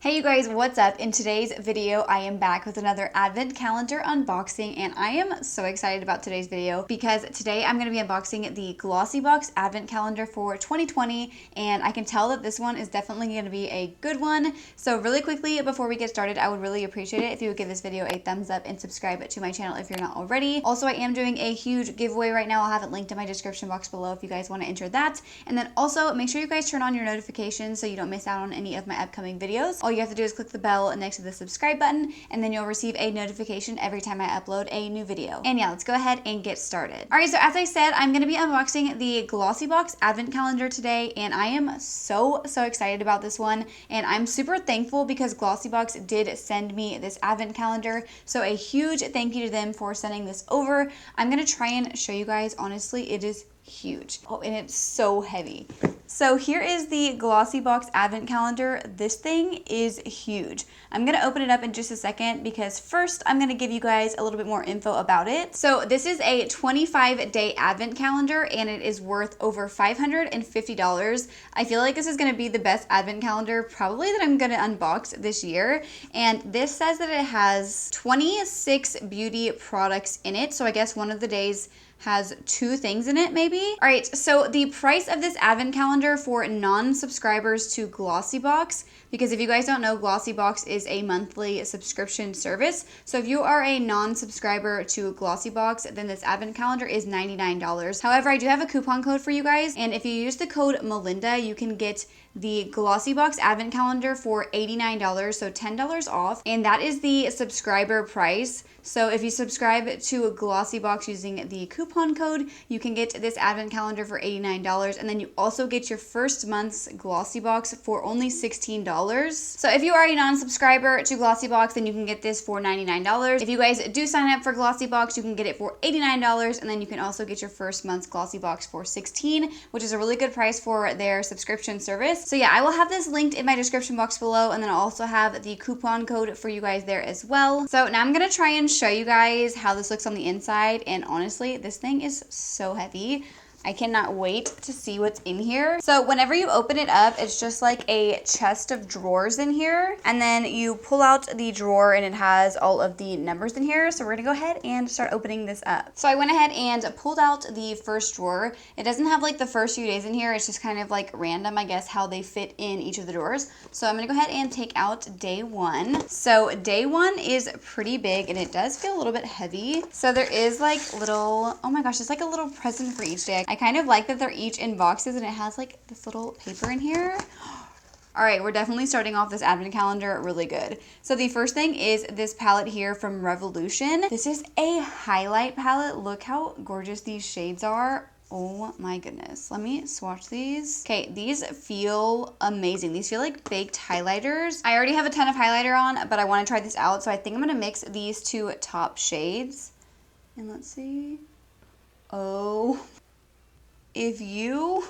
Hey you guys, what's up? In today's video, I am back with another advent calendar unboxing, and I am so excited about today's video because today I'm going to be unboxing the Glossybox advent calendar for 2020, and I can tell that this one is definitely going to be a good one. So really quickly, before we get started, I would really appreciate it if you would give this video a thumbs up and subscribe to my channel if you're not already. Also, I am doing a huge giveaway right now. I'll have it linked in my description box below if you guys want to enter that. And then also, make sure you guys turn on your notifications so you don't miss out on any of my upcoming videos. All you have to do is click the bell next to the subscribe button, and then you'll receive a notification every time I upload a new video. And yeah, let's go ahead and get started. All right, so as I said, I'm going to be unboxing the Glossybox advent calendar today, and I am so excited about this one, and I'm super thankful because Glossybox did send me this advent calendar, so a huge thank you to them for sending this over. I'm going to try and show you guys. Honestly, it is huge. Oh, and it's so heavy. So here is the Glossybox advent calendar. This thing is huge. I'm going to open it up in just a second because first I'm going to give you guys a little bit more info about it. So this is a 25-day advent calendar and it is worth over $550. I feel like this is going to be the best advent calendar probably that I'm going to unbox this year. And this says that it has 26 beauty products in it. So I guess one of the days has 2 things in it maybe. All right, so the price of this advent calendar for non-subscribers to Glossybox, because if you guys don't know, Glossybox is a monthly subscription service. So if you are a non-subscriber to Glossybox, then this advent calendar is $99. However, I do have a coupon code for you guys, and if you use the code Melinda, you can get the Glossybox advent calendar for $89, so $10 off, and that is the subscriber price. So if you subscribe to a Glossybox using the coupon code, you can get this advent calendar for $89, and then you also get your first month's Glossybox for only $16. So if you are a non-subscriber to Glossybox, then you can get this for $99. If you guys do sign up for Glossybox, you can get it for $89, and then you can also get your first month's Glossybox for $16, which is a really good price for their subscription service. So yeah, I will have this linked in my description box below, and then I'll also have the coupon code for you guys there as well. So now I'm going to try and show you guys how this looks on the inside, and honestly, this thing is so heavy. I cannot wait to see what's in here. So whenever you open it up, it's just like a chest of drawers in here. And then you pull out the drawer and it has all of the numbers in here. So we're gonna go ahead and start opening this up. So I went ahead and pulled out the first drawer. It doesn't have like the first few days in here. It's just kind of like random, I guess, how they fit in each of the drawers. So I'm gonna go ahead and take out day 1. So day 1 is pretty big and it does feel a little bit heavy. So there is like little, oh my gosh, it's like a little present for each day. I kind of like that they're each in boxes and it has like this little paper in here. All right, we're definitely starting off this advent calendar really good. So the first thing is this palette here from Revolution. This is a highlight palette. Look how gorgeous these shades are. Oh my goodness. Let me swatch these. Okay, these feel amazing. These feel like baked highlighters. I already have a ton of highlighter on, but I want to try this out. So I think I'm going to mix these 2 top shades. And let's see. Oh, if you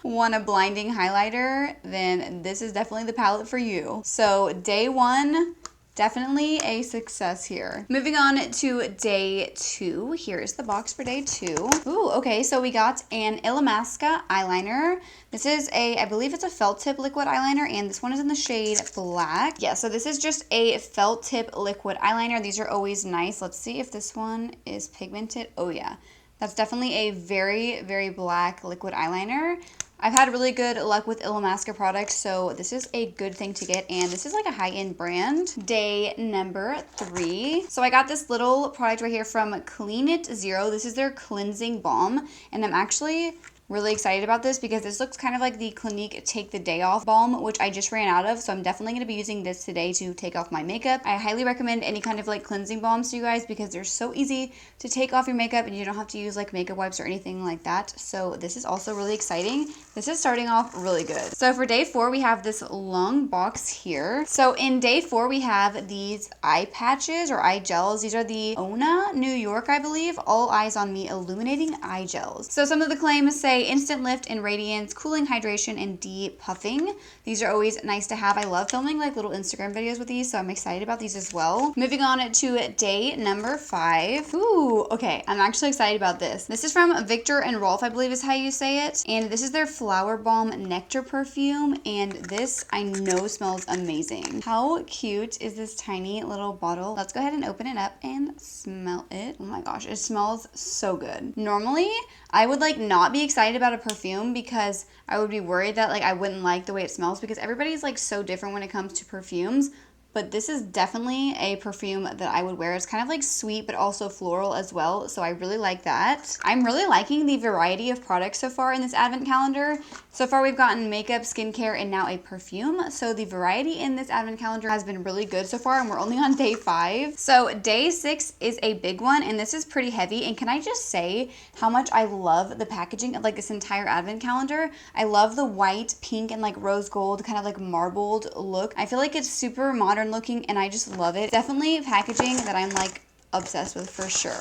want a blinding highlighter, then this is definitely the palette for you. So day 1, definitely a success here. Moving on to day 2. Here's the box for day 2. Ooh, okay, so we got an Illamasqua eyeliner. This is I believe it's a felt tip liquid eyeliner, and this one is in the shade black. Yeah, so this is just a felt tip liquid eyeliner. These are always nice. Let's see if this one is pigmented. Oh yeah. That's definitely a very black liquid eyeliner. I've had really good luck with Illamasqua products, so this is a good thing to get, and this is like a high-end brand. Day number 3. So I got this little product right here from Clean It Zero. This is their cleansing balm, and I'm actually really excited about this because this looks kind of like the Clinique Take the Day Off balm, which I just ran out of, so I'm definitely going to be using this today to take off my makeup. I highly recommend any kind of like cleansing balms to you guys because they're so easy to take off your makeup and you don't have to use like makeup wipes or anything like that. So this is also really exciting. This is starting off really good. So for day 4, we have this long box here. So in day 4, we have these eye patches or eye gels. These are the Ona New York, I believe, All Eyes on Me Illuminating Eye Gels. So some of the claims say say instant lift and radiance, cooling hydration, and depuffing. These are always nice to have. I love filming like little Instagram videos with these, so I'm excited about these as well. Moving on to day number 5. Ooh, okay, I'm actually excited about this. This is from Victor and Rolf, I believe is how you say it. And this is their Flower Bomb Nectar perfume, and this I know smells amazing. How cute is this tiny little bottle? Let's go ahead and open it up and smell it. Oh my gosh, it smells so good. Normally, I would like not be excited about a perfume because I would be worried that like I wouldn't like the way it smells because everybody's like so different when it comes to perfumes. But this is definitely a perfume that I would wear. It's kind of like sweet, but also floral as well. So I really like that. I'm really liking the variety of products so far in this advent calendar. So far we've gotten makeup, skincare, and now a perfume. So the variety in this advent calendar has been really good so far, and we're only on day 5. So day 6 is a big one, and this is pretty heavy. And can I just say how much I love the packaging of like this entire advent calendar? I love the white, pink, and like rose gold kind of like marbled look. I feel like it's super modern looking and I just love it. Definitely packaging that I'm like obsessed with for sure.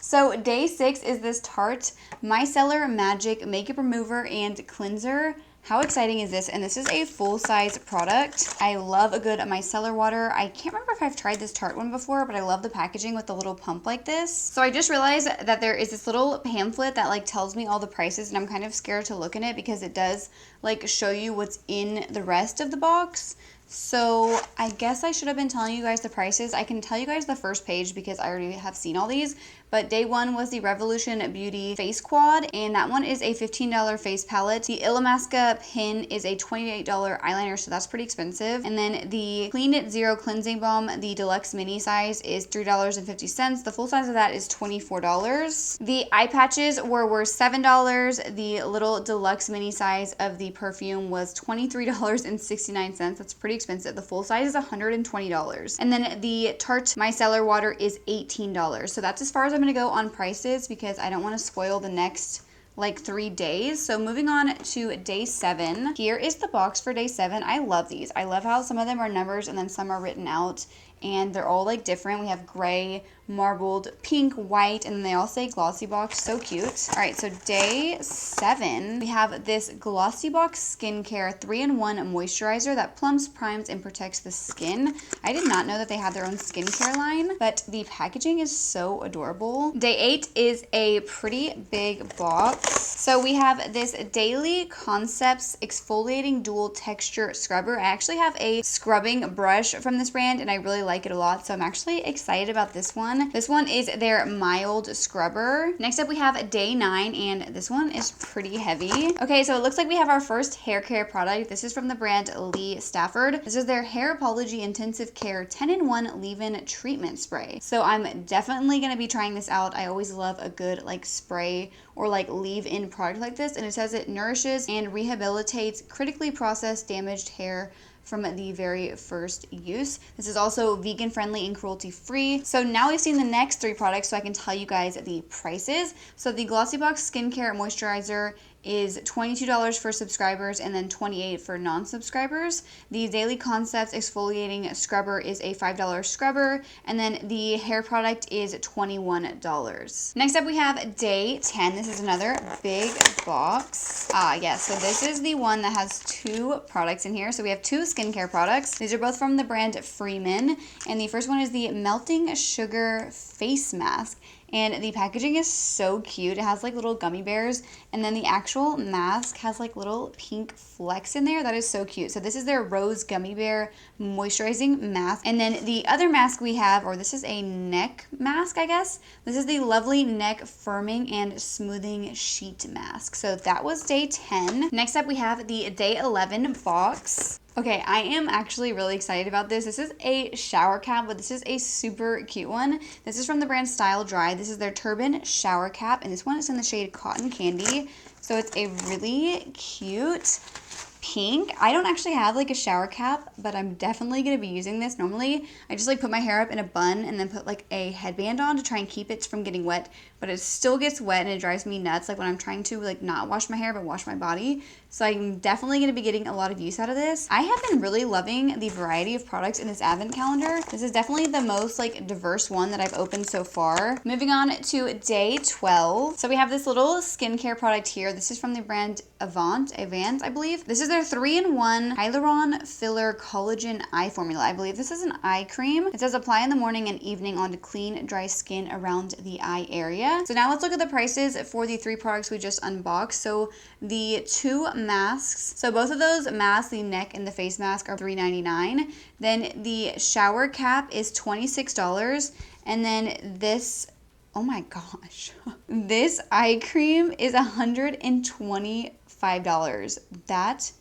So day 6 is this Tarte Micellar Magic Makeup Remover and Cleanser. How exciting is this? And this is a full-size product. I love a good micellar water. I can't remember if I've tried this Tarte one before, but I love the packaging with the little pump like this. So I just realized that there is this little pamphlet that like tells me all the prices, and I'm kind of scared to look in it because it does like show you what's in the rest of the box. So I guess I should have been telling you guys the prices. I can tell you guys the first page because I already have seen all these. But day 1 was the Revolution Beauty Face Quad, and that one is a $15 face palette. The Illamasqua Pin is a $28 eyeliner, so that's pretty expensive. And then the Clean It Zero Cleansing Balm, the deluxe mini size, is $3.50. The full size of that is $24. The eye patches were worth $7. The little deluxe mini size of the perfume was $23.69. That's pretty expensive. The full size is $120. And then the Tarte Micellar Water is $18. So that's as far as I'm going to go on prices because I don't want to spoil the next like 3 days. So moving on to day 7. Here is the box for day 7. I love these. I love how some of them are numbers and then some are written out, and they're all like different. We have gray, marbled, pink, white, and then they all say Glossybox. So cute. All right, so day 7, we have this Glossybox Skincare 3-in-1 moisturizer that plumps, primes, and protects the skin. I did not know that they had their own skincare line, but the packaging is so adorable. Day 8 is a pretty big box. So we have this Daily Concepts Exfoliating Dual Texture Scrubber. I actually have a scrubbing brush from this brand, and I really like it a lot, so I'm actually excited about this one. This one is their mild scrubber. Next up we have day 9, and this one is pretty heavy. Okay, so it looks like we have our first hair care product. This is from the brand Lee Stafford. This is their Hair Apology Intensive Care 10-in-1 Leave-In Treatment Spray. So I'm definitely going to be trying this out. I always love a good like spray or like leave-in product like this, and it says it nourishes and rehabilitates critically processed damaged hair from the very first use. This is also vegan friendly and cruelty free. So now we've seen the next 3 products, so I can tell you guys the prices. So the Glossybox Skincare Moisturizer is $22 for subscribers and then $28 for non-subscribers. The Daily Concepts Exfoliating Scrubber is a $5 scrubber, and then the hair product is $21. Next up we have day 10. This is another big box. Yes, so this is the one that has 2 products in here. So we have 2 skincare products. These are both from the brand Freeman, and the first one is the Melting Sugar Face Mask. And the packaging is so cute. It has like little gummy bears, and then the actual mask has like little pink flecks in there. That is so cute. So this is their Rose Gummy Bear Moisturizing Mask. And then the other mask we have, or this is a neck mask, I guess. This is the Lovely Neck Firming and Smoothing Sheet Mask. So that was day 10. Next up we have the day 11 box. Okay, I am actually really excited about this. This is a shower cap, but this is a super cute one. This is from the brand Style Dry. This is their Turban Shower Cap, and this one is in the shade Cotton Candy. So it's a really cute pink. I don't actually have like a shower cap, but I'm definitely gonna be using this. Normally, I just like put my hair up in a bun and then put like a headband on to try and keep it from getting wet, but it still gets wet and it drives me nuts like when I'm trying to like not wash my hair but wash my body. So I'm definitely gonna be getting a lot of use out of this. I have been really loving the variety of products in this advent calendar. This is definitely the most like diverse one that I've opened so far. Moving on to day 12. So we have this little skincare product here. This is from the brand Avant, I believe. This is their 3-in-1 Hyaluron Filler Collagen Eye Formula. I believe this is an eye cream. It says apply in the morning and evening onto clean, dry skin around the eye area. So now let's look at the prices for the 3 products we just unboxed. So the 2 masks. So both of those masks, the neck and the face mask, are $3.99. Then the shower cap is $26. And then this, oh my gosh, this eye cream is $125. That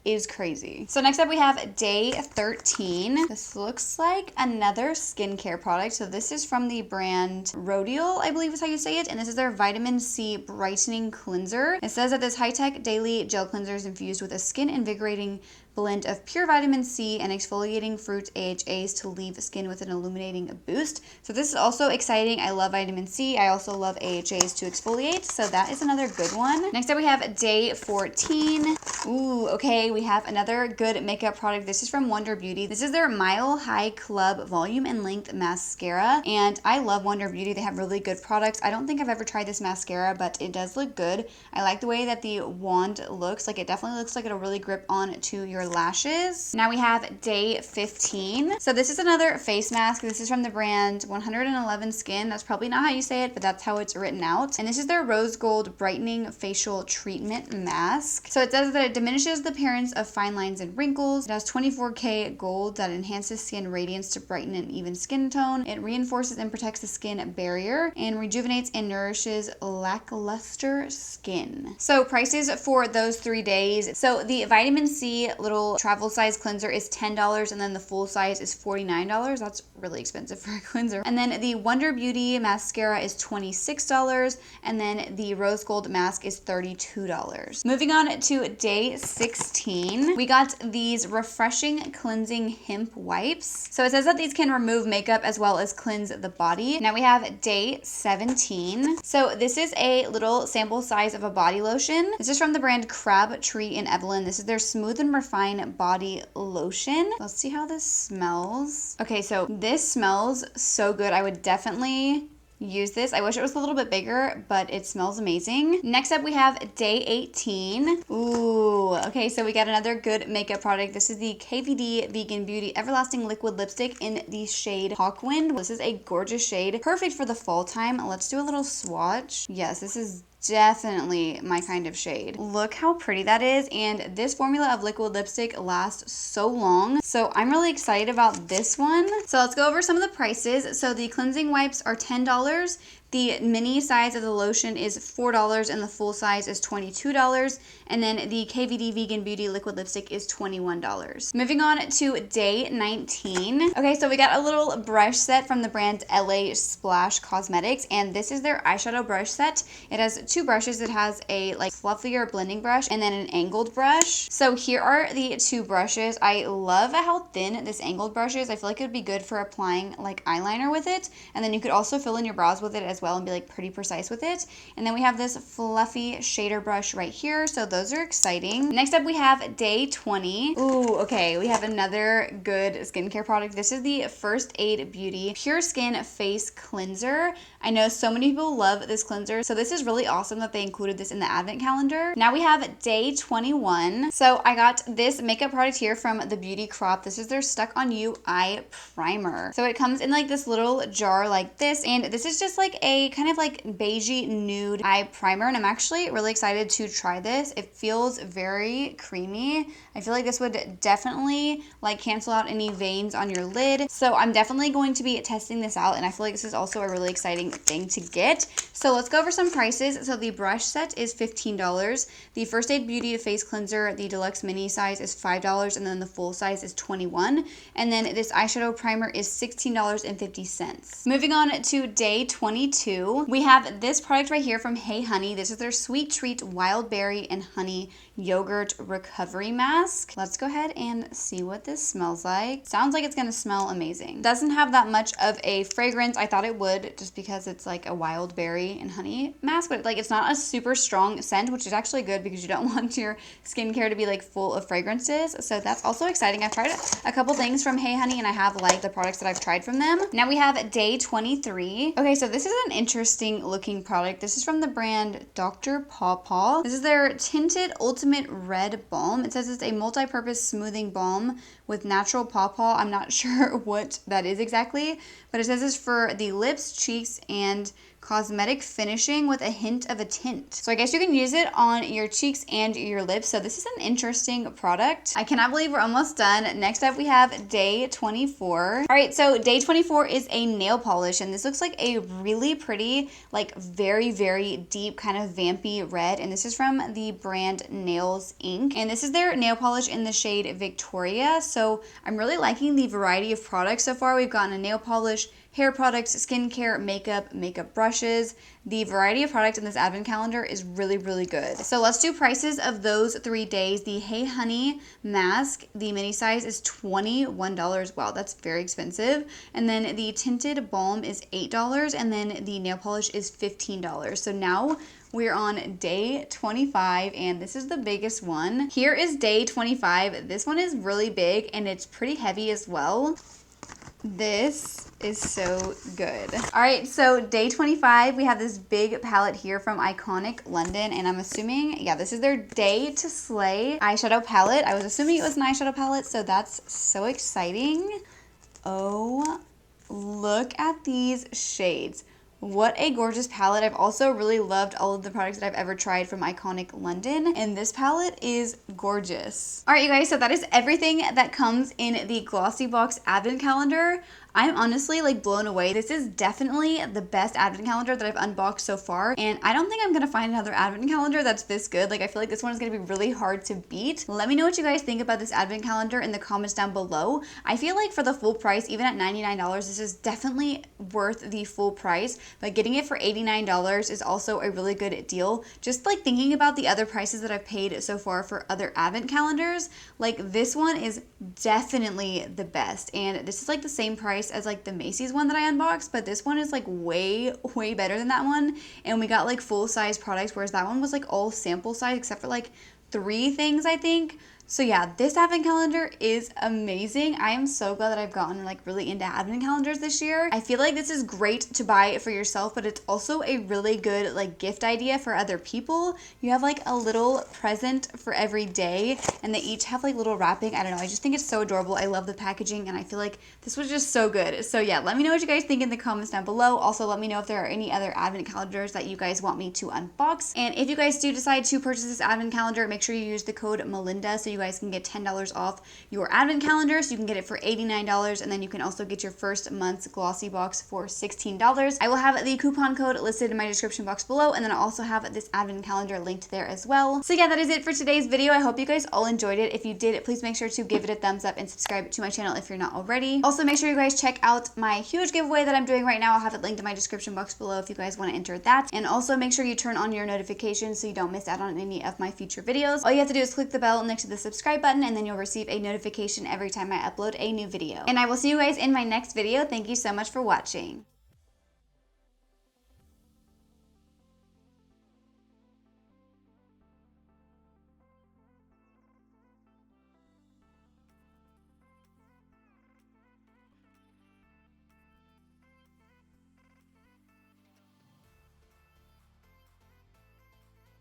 is crazy. So next up we have day 13. This looks like another skincare product. So this is from the brand Rodial, I believe is how you say it. And this is their vitamin C brightening cleanser. It says that this high-tech daily gel cleanser is infused with a skin invigorating blend of pure vitamin C and exfoliating fruit AHAs to leave skin with an illuminating boost. So this is also exciting. I love vitamin C. I also love AHAs to exfoliate. So that is another good one. Next up we have day 14. Ooh, okay, we have another good makeup product. This is from Wonder Beauty. This is their Mile High Club Volume and Length Mascara. And I love Wonder Beauty. They have really good products. I don't think I've ever tried this mascara, but it does look good. I like the way that the wand looks. Like it definitely looks like it'll really grip on to your lashes. Now we have day 15. So this is another face mask. This is from the brand 111 Skin. That's probably not how you say it, but that's how it's written out. And this is their Rose Gold Brightening Facial Treatment Mask. So it says that it diminishes the appearance of fine lines and wrinkles. It has 24K gold that enhances skin radiance to brighten an even skin tone. It reinforces and protects the skin barrier and rejuvenates and nourishes lackluster skin. So prices for those 3 days. So the vitamin C little travel size cleanser is $10 and then the full size is $49. That's really expensive for a cleanser. And then the Wonder Beauty mascara is $26 and then the Rose Gold mask is $32. Moving on to day 16, we got these refreshing cleansing hemp wipes. So it says that these can remove makeup as well as cleanse the body. Now we have day 17. So this is a little sample size of a body lotion. This is from the brand Crabtree and Evelyn. This is their smooth and refined body lotion. Let's see how this smells. Okay, so this smells so good. I would definitely use this. I wish it was a little bit bigger, but it smells amazing. Next up we have day 18. Ooh, okay, so we got another good makeup product. This is the KVD Vegan Beauty Everlasting Liquid Lipstick in the shade Hawkwind. This is a gorgeous shade, perfect for the fall time. Let's do a little swatch. Yes, this is definitely my kind of shade. Look how pretty that is, and this formula of liquid lipstick lasts so long, so I'm really excited about this one. So let's go over some of the prices. So the cleansing wipes are $10. The mini size of the lotion is $4 and the full size is $22. And then the KVD Vegan Beauty Liquid Lipstick is $21. Moving on to day 19. Okay, so we got a little brush set from the brand LA Splash Cosmetics, and this is their eyeshadow brush set. It has 2 brushes. It has a like fluffier blending brush and then an angled brush. So here are the 2 brushes. I love how thin this angled brush is. I feel like it would be good for applying like eyeliner with it. And then you could also fill in your brows with it as well and be like pretty precise with it. And then we have this fluffy shader brush right here. So those are exciting. Next up we have day 20. Ooh, okay. We have another good skincare product. This is the First Aid Beauty Pure Skin Face Cleanser. I know so many people love this cleanser. So this is really awesome that they included this in the advent calendar. Now we have day 21. So I got this makeup product here from the Beauty Crop. This is their Stuck On You Eye Primer. So it comes in like this little jar like this, and this is just like a kind of like beigey nude eye primer, and I'm actually really excited to try this. It feels very creamy. I feel like this would definitely like cancel out any veins on your lid. So I'm definitely going to be testing this out, and I feel like this is also a really exciting thing to get. So let's go over some prices. So the brush set is $15. The First Aid Beauty Face Cleanser, the deluxe mini size, is $5, and then the full size is $21. And then this eyeshadow primer is $16.50. Moving on to day 22, we have this product right here from Hey Honey. This is their Sweet Treat Wild Berry and Honey Yogurt Recovery Mask. Let's go ahead and see what this smells like. Sounds like it's gonna smell amazing. Doesn't have that much of a fragrance. I thought it would, just because it's like a wild berry and honey mask, but like it's not a super strong scent, which is actually good because you don't want your skincare to be like full of fragrances. So that's also exciting. I've tried a couple things from Hey Honey, and I have liked the products that I've tried from them. Now we have day 23. Okay, so this is an interesting looking product. This is from the brand Dr. Paw Paw. This is their Tinted Ultimate Red Balm. It says it's a multi-purpose smoothing balm with natural pawpaw. I'm not sure what that is exactly, but it says it's for the lips, cheeks, and cosmetic finishing with a hint of a tint. So I guess you can use it on your cheeks and your lips. So this is an interesting product. I cannot believe we're almost done. Next up we have day 24. All right, so day 24 is a nail polish, and this looks like a really pretty, like very, very deep kind of vampy red. And this is from the brand Nails Inc. And this is their nail polish in the shade Victoria. So I'm really liking the variety of products so far. We've gotten a nail polish, hair products, skincare, makeup brushes. The variety of products in this advent calendar is really, really good. So let's do prices of those 3 days. The Hey Honey mask, the mini size is $21. Wow, that's very expensive. And then the tinted balm is $8, and then the nail polish is $15. So now we're on day 25, and this is the biggest one. Here is day 25. This one is really big, and it's pretty heavy as well. This is so good. All right, so day 25, we have this big palette here from Iconic London, and I'm assuming, yeah, this is their Day to Slay eyeshadow palette. I was assuming it was an eyeshadow palette, so that's so exciting. Oh, look at these shades. What a gorgeous palette. I've also really loved all of the products that I've ever tried from Iconic London, and this palette is gorgeous. All right, you guys, so that is everything that comes in the Glossybox Advent Calendar. I'm honestly like blown away. This is definitely the best advent calendar that I've unboxed so far, and I don't think I'm gonna find another advent calendar that's this good. Like, I feel like this one is gonna be really hard to beat. Let me know what you guys think about this advent calendar in the comments down below. I feel like for the full price, even at $99, this is definitely worth the full price, but getting it for $89 is also a really good deal. Just like thinking about the other prices that I've paid so far for other advent calendars, like this one is definitely the best, and this is like the same price as like the Macy's one that I unboxed, but this one is like way better than that one, and we got like full size products, whereas that one was like all sample size except for like 3 things, I think. So yeah, this advent calendar is amazing. I am so glad that I've gotten like really into advent calendars this year. I feel like this is great to buy for yourself, but it's also a really good like gift idea for other people. You have like a little present for every day, and they each have like little wrapping. I don't know, I just think it's so adorable. I love the packaging, and I feel like this was just so good. So yeah, let me know what you guys think in the comments down below. Also, let me know if there are any other advent calendars that you guys want me to unbox. And if you guys do decide to purchase this advent calendar, make sure you use the code Melinda so you guys can get $10 off your advent calendar. So you can get it for $89, and then you can also get your first month's Glossybox for $16. I will have the coupon code listed in my description box below, and then I also have this advent calendar linked there as well. So yeah, that is it for today's video. I hope you guys all enjoyed it. If you did, please make sure to give it a thumbs up and subscribe to my channel if you're not already. Also, make sure you guys check out my huge giveaway that I'm doing right now. I'll have it linked in my description box below if you guys want to enter that. And also make sure you turn on your notifications so you don't miss out on any of my future videos. All you have to do is click the bell next to the subscribe button, and then you'll receive a notification every time I upload a new video. And I will see you guys in my next video. Thank you so much for watching.